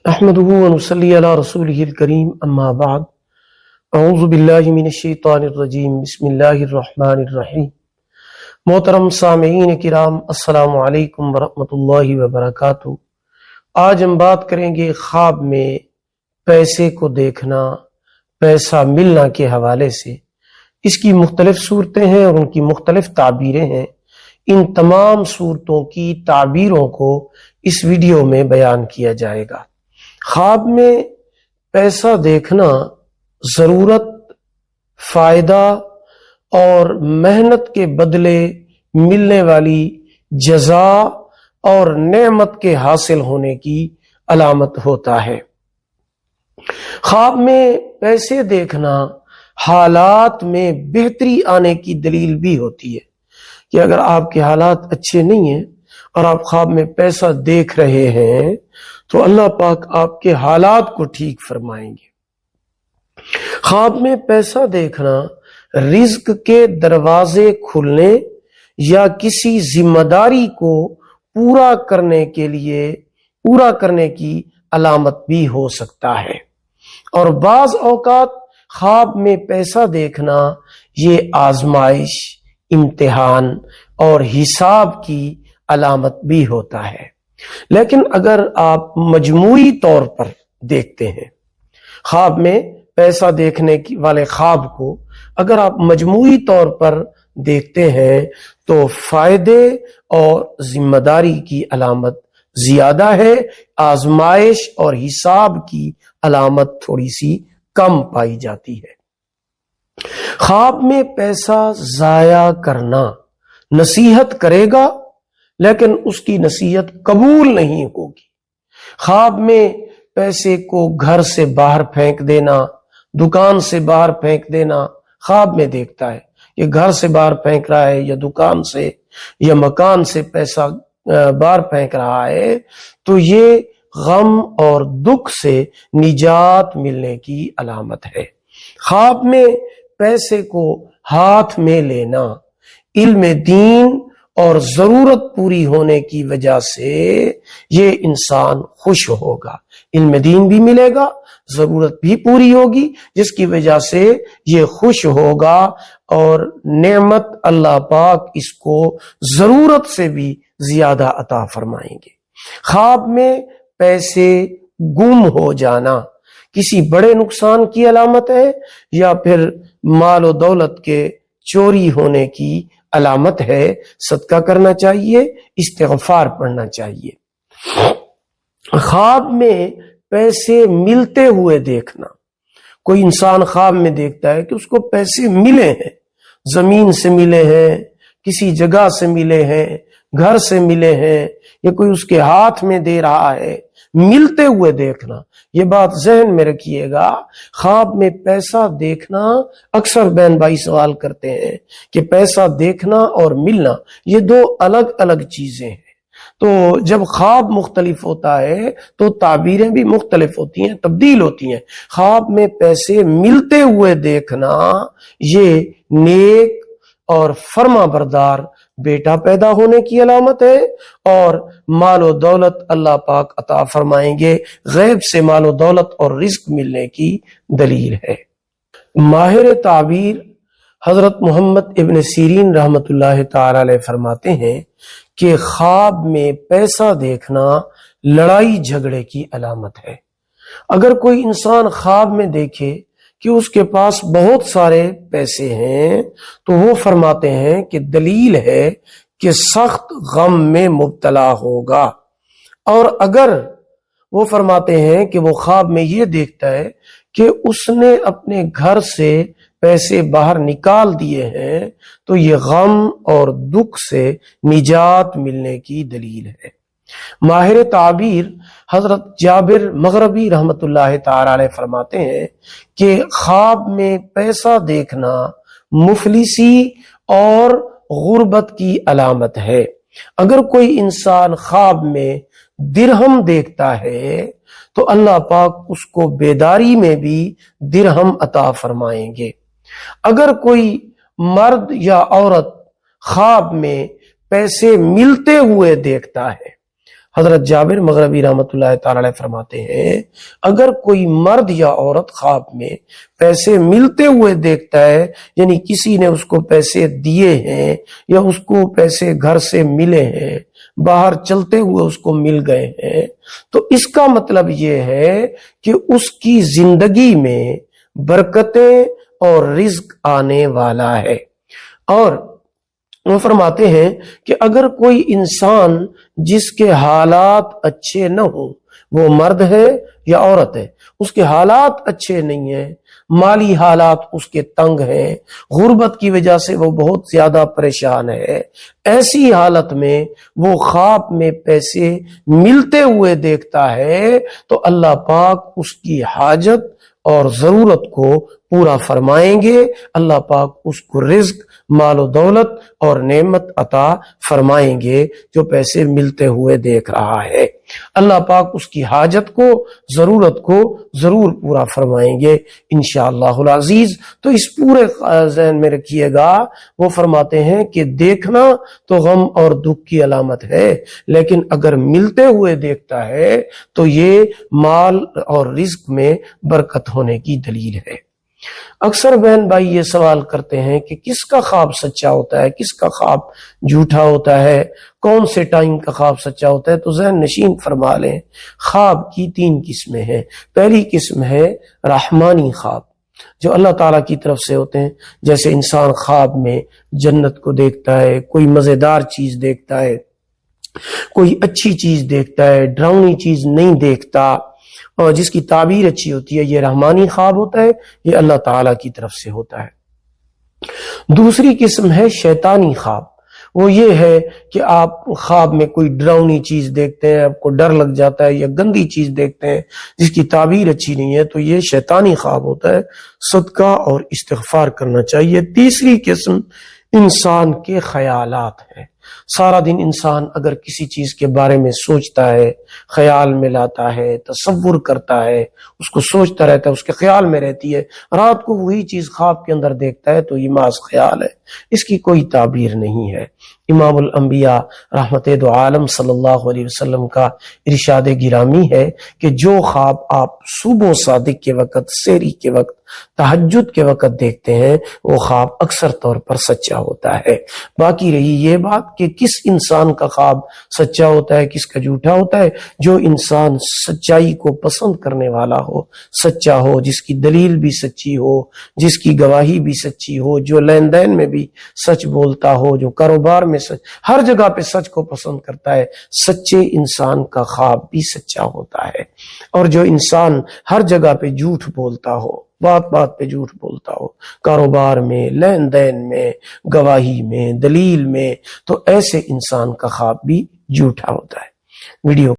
احمده ونصلي على رسوله الكريم اما بعد اعوذ باللہ من الشیطان الرجیم بسم اللہ الرحمن الرحیم۔ محترم سامعین کرام، السلام علیکم ورحمۃ اللہ وبرکاتہ۔ آج ہم بات کریں گے خواب میں پیسے کو دیکھنا، پیسہ ملنا کے حوالے سے۔ اس کی مختلف صورتیں ہیں اور ان کی مختلف تعبیریں ہیں۔ ان تمام صورتوں کی تعبیروں کو اس ویڈیو میں بیان کیا جائے گا۔ خواب میں پیسہ دیکھنا ضرورت، فائدہ اور محنت کے بدلے ملنے والی جزا اور نعمت کے حاصل ہونے کی علامت ہوتا ہے۔ خواب میں پیسے دیکھنا حالات میں بہتری آنے کی دلیل بھی ہوتی ہے کہ اگر آپ کے حالات اچھے نہیں ہیں اور آپ خواب میں پیسہ دیکھ رہے ہیں تو اللہ پاک آپ کے حالات کو ٹھیک فرمائیں گے۔ خواب میں پیسہ دیکھنا رزق کے دروازے کھلنے یا کسی ذمہ داری کو پورا کرنے کی علامت بھی ہو سکتا ہے، اور بعض اوقات خواب میں پیسہ دیکھنا یہ آزمائش، امتحان اور حساب کی علامت بھی ہوتا ہے۔ لیکن اگر آپ مجموعی طور پر دیکھتے ہیں، خواب میں پیسہ دیکھنے والے خواب کو اگر آپ مجموعی طور پر دیکھتے ہیں تو فائدے اور ذمہ داری کی علامت زیادہ ہے، آزمائش اور حساب کی علامت تھوڑی سی کم پائی جاتی ہے۔ خواب میں پیسہ ضائع کرنا نصیحت کرے گا لیکن اس کی نصیحت قبول نہیں ہوگی۔ خواب میں پیسے کو گھر سے باہر پھینک دینا، دکان سے باہر پھینک دینا، خواب میں دیکھتا ہے کہ گھر سے باہر پھینک رہا ہے یا دکان سے یا مکان سے پیسہ باہر پھینک رہا ہے، تو یہ غم اور دکھ سے نجات ملنے کی علامت ہے۔ خواب میں پیسے کو ہاتھ میں لینا علم دین اور ضرورت پوری ہونے کی وجہ سے یہ انسان خوش ہوگا، علم دین بھی ملے گا، ضرورت بھی پوری ہوگی، جس کی وجہ سے یہ خوش ہوگا اور نعمت اللہ پاک اس کو ضرورت سے بھی زیادہ عطا فرمائیں گے۔ خواب میں پیسے گم ہو جانا کسی بڑے نقصان کی علامت ہے یا پھر مال و دولت کے چوری ہونے کی علامت ہے۔ صدقہ کرنا چاہیے، استغفار پڑھنا چاہیے۔ خواب میں پیسے ملتے ہوئے دیکھنا، کوئی انسان خواب میں دیکھتا ہے کہ اس کو پیسے ملے ہیں، زمین سے ملے ہیں، کسی جگہ سے ملے ہیں، گھر سے ملے ہیں، یا کوئی اس کے ہاتھ میں دے رہا ہے، ملتے ہوئے دیکھنا۔ یہ بات ذہن میں رکھیے گا، خواب میں پیسہ دیکھنا، اکثر بہن بھائی سوال کرتے ہیں کہ پیسہ دیکھنا اور ملنا یہ دو الگ الگ چیزیں ہیں۔ تو جب خواب مختلف ہوتا ہے تو تعبیریں بھی مختلف ہوتی ہیں، تبدیل ہوتی ہیں۔ خواب میں پیسے ملتے ہوئے دیکھنا یہ نیک اور فرما بردار بیٹا پیدا ہونے کی علامت ہے، اور مال و دولت اللہ پاک عطا فرمائیں گے، غیب سے مال و دولت اور رزق ملنے کی دلیل ہے۔ ماہر تعبیر حضرت محمد ابن سیرین رحمت اللہ تعالی علیہ فرماتے ہیں کہ خواب میں پیسہ دیکھنا لڑائی جھگڑے کی علامت ہے۔ اگر کوئی انسان خواب میں دیکھے کہ اس کے پاس بہت سارے پیسے ہیں تو وہ فرماتے ہیں کہ دلیل ہے کہ سخت غم میں مبتلا ہوگا، اور اگر وہ فرماتے ہیں کہ وہ خواب میں یہ دیکھتا ہے کہ اس نے اپنے گھر سے پیسے باہر نکال دیے ہیں تو یہ غم اور دکھ سے نجات ملنے کی دلیل ہے۔ ماہر تعبیر حضرت جابر مغربی رحمت اللہ تعالی علیہ فرماتے ہیں کہ خواب میں پیسہ دیکھنا مفلسی اور غربت کی علامت ہے۔ اگر کوئی انسان خواب میں درہم دیکھتا ہے تو اللہ پاک اس کو بیداری میں بھی درہم عطا فرمائیں گے۔ اگر کوئی مرد یا عورت خواب میں پیسے ملتے ہوئے دیکھتا ہے حضرت جابر مغربی رحمۃ اللہ تعالی علیہ فرماتے ہیں اگر کوئی مرد یا عورت خواب میں پیسے ملتے ہوئے دیکھتا ہے، یعنی کسی نے اس کو پیسے دیے ہیں یا اس کو پیسے گھر سے ملے ہیں، باہر چلتے ہوئے اس کو مل گئے ہیں، تو اس کا مطلب یہ ہے کہ اس کی زندگی میں برکتیں اور رزق آنے والا ہے۔ اور وہ فرماتے ہیں کہ اگر کوئی انسان جس کے حالات اچھے نہ ہوں، وہ مرد ہے یا عورت ہے، اس کے حالات اچھے نہیں ہیں، مالی حالات اس کے تنگ ہیں، غربت کی وجہ سے وہ بہت زیادہ پریشان ہے، ایسی حالت میں وہ خواب میں پیسے ملتے ہوئے دیکھتا ہے تو اللہ پاک اس کی حاجت اور ضرورت کو پورا فرمائیں گے، اللہ پاک اس کو رزق، مال و دولت اور نعمت عطا فرمائیں گے جو پیسے ملتے ہوئے دیکھ رہا ہے۔ اللہ پاک اس کی حاجت کو، ضرورت کو ضرور پورا فرمائیں گے انشاءاللہ العزیز۔ تو اس پورے ذہن میں رکھیے گا، وہ فرماتے ہیں کہ دیکھنا تو غم اور دکھ کی علامت ہے، لیکن اگر ملتے ہوئے دیکھتا ہے تو یہ مال اور رزق میں برکت ہونے کی دلیل ہے۔ اکثر بہن بھائی یہ سوال کرتے ہیں کہ کس کا خواب سچا ہوتا ہے، کس کا خواب جھوٹا ہوتا ہے، کون سے ٹائم کا خواب سچا ہوتا ہے؟ تو ذہن نشین فرما لیں، خواب کی 3 قسمیں ہیں۔ پہلی قسم ہے رحمانی خواب، جو اللہ تعالیٰ کی طرف سے ہوتے ہیں، جیسے انسان خواب میں جنت کو دیکھتا ہے، کوئی مزیدار چیز دیکھتا ہے، کوئی اچھی چیز دیکھتا ہے، ڈراؤنی چیز نہیں دیکھتا، اور جس کی تعبیر اچھی ہوتی ہے، یہ رحمانی خواب ہوتا ہے، یہ اللہ تعالیٰ کی طرف سے ہوتا ہے۔ دوسری قسم ہے شیطانی خواب، وہ یہ ہے کہ آپ خواب میں کوئی ڈراؤنی چیز دیکھتے ہیں، آپ کو ڈر لگ جاتا ہے، یا گندی چیز دیکھتے ہیں جس کی تعبیر اچھی نہیں ہے، تو یہ شیطانی خواب ہوتا ہے، صدقہ اور استغفار کرنا چاہیے۔ تیسری قسم انسان کے خیالات ہیں۔ سارا دن انسان اگر کسی چیز کے بارے میں سوچتا ہے، خیال میں لاتا ہے، تصور کرتا ہے، اس کو سوچتا رہتا ہے، اس کے خیال میں رہتی ہے، رات کو وہی چیز خواب کے اندر دیکھتا ہے، تو یہ محض خیال ہے، اس کی کوئی تعبیر نہیں ہے۔ امام الانبیاء رحمت دو عالم صلی اللہ علیہ وسلم کا ارشاد گرامی ہے کہ جو خواب آپ صبح و صادق کے وقت، سحری کے وقت، تہجد کے وقت دیکھتے ہیں، وہ خواب اکثر طور پر سچا ہوتا ہے۔ باقی رہی یہ بات کہ کس انسان کا خواب سچا ہوتا ہے، کس کا جھوٹا ہوتا ہے۔ جو انسان سچائی کو پسند کرنے والا ہو، سچا ہو، جس کی دلیل بھی سچی ہو، جس کی گواہی بھی سچی ہو، جو لین دین میں بھی سچ بولتا ہو، جو کاروبار میں سچ، ہر جگہ پہ سچ کو پسند کرتا ہے، سچے انسان کا خواب بھی سچا ہوتا ہے۔ اور جو انسان ہر جگہ پہ جھوٹ بولتا ہو، بات بات پہ جھوٹ بولتا ہو، کاروبار میں، لین دین میں، گواہی میں، دلیل میں، تو ایسے انسان کا خواب بھی جھوٹا ہوتا ہے۔ ویڈیو